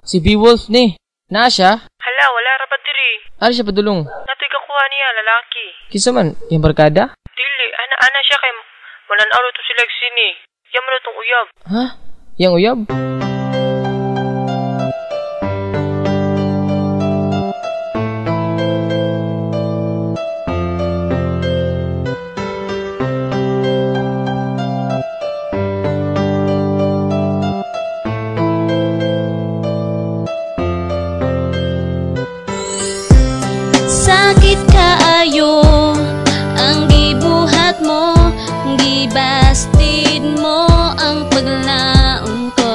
Si Beowulf ni. Naa siya? Hala, wala ra pa diri. Ano siya padulong? Natoy kakuha niya, lalaki. Kisa man, yung barkada? Dili, ana siya kay manan-aw to sila sini. Yaman na tong uyab. Ha? Yang uyab? Sakit kaayo ang gibuhat mo, gibastid mo ang paglaon ko.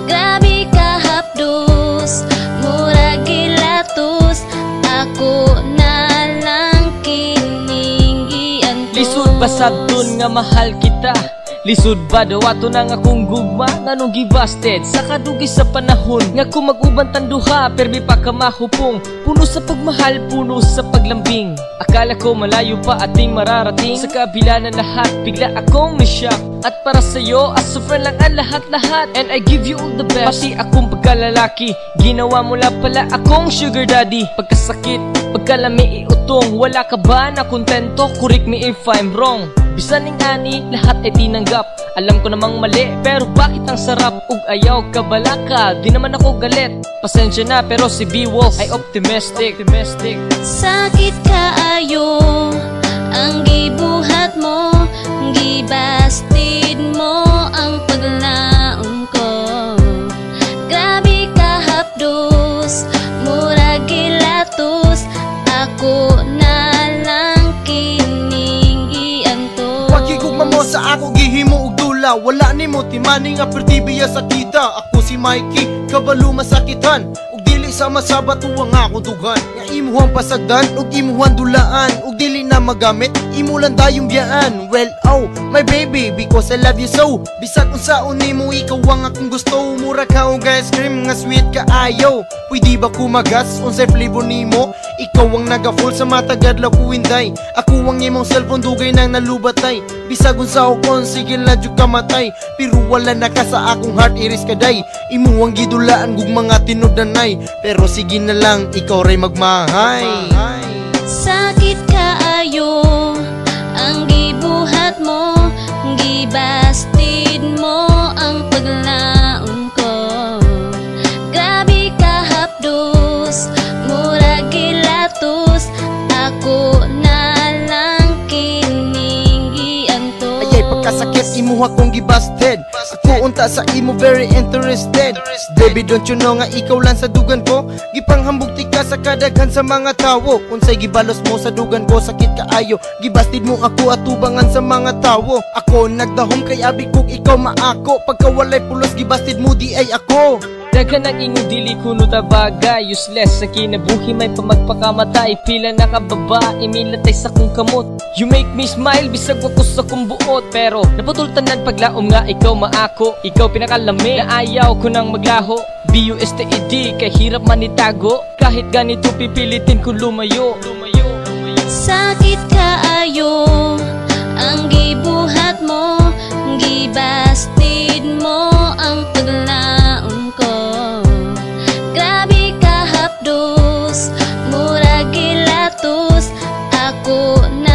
Grabe ka hapdos, murag gilatos, ako na lang kining giantos. Lisod basab dun nga mahal kita. Lisod ba daw ato nang akong gugma nganong gibasted sa kadugi sa panahon nga kung mag-uban tanduha permi pa ka mahupong puno sa pagmahal, puno sa paglambing. Akala ko malayo pa ating mararating sa kabila ng lahat bigla akong na-shock at para sa'yo as a friend lang ang lahat-lahat and I give you all the best. Pati akong pagkalalaki ginawa mo lang pala akong sugar daddy. Pagkasakit, pagkalami iutong wala ka ba na kontento? Correct me if I'm wrong. Bisan ning ani, lahat ay tinanggap. Alam ko namang mali, pero bakit ang sarap? Ug ayaw ka balaka, di naman ako galit. Pasensya na, pero si Beowulf ay optimistic. Sakit kaayo ang gibuhat mo, gibastid mo ang paglaon ko. Grabe ka hapdos, murag gilatos, ako na lang kining giantos. Pagkigugma mo sa ako gihimo og dula, wala nimo timani nga pertibiya sa kita. Ako si Mikey, kabalo masakitan, ug dili sa masabat ang akong dugan. Nga imuhang pasagdan ug imuhang dulaan, ug dili na magamit imo lang dayong biyaan. Well, oh, my baby, because I love you so. Bisag unsaon nimo ikaw ang akong gusto. Mura ka og ice cream nga sweet ka ayo. Pwede ba kumagas unsay flavor nimo? Ikaw ang naga-full sa matagad la kuwinday. Ako ang imong cellphone dugay nang nalubatay. Bisag unsaon kon sige la jud ka matay. Pero wala na ka sa akong heart iris kaday. Imo ang gidulaan gug mga tinud-anay. Pero sige na lang ikaw ray magmahay. Sakit kaayo ang gibuhat mo, gibastid mo ang paglaon ko. Grabe ka hapdos, murag gilatos, ako na lang kining giantos. Ayay pagkasakit imo akong gibasted. Ako unta sa imo very interested. Baby, don't you know nga ikaw lang sa dugan ko? Gipanghambugti ka sa kadaghan sa mga tawo. Unsay gibalos mo sa dugan ko, sakit kaayo. Gibastid mo ako at tubangan sa mga tawo. Ako nagdahom kay abi kog ikaw maako. Pagkawalay pulos gibastid mo di ay ako. Daghan ang ingong dili kuno ta bagay. Useless sa kinabuhi may pamagpakamatay. Pila na kababae milatay sa kong kamot. You make me smile bisag wako sa kong buot. Pero naputultanan paglaom nga ikaw maako. Ikaw pinakalami na ayaw ko nang maglaho. BUSTED kay hirap man itago. Kahit ganito pipilitin ko lumayo. Sakit kaayo ang gibuhat mo, gibastid mo ang paglaon ko. Grabe ka hapdos, murag gilatos, ako na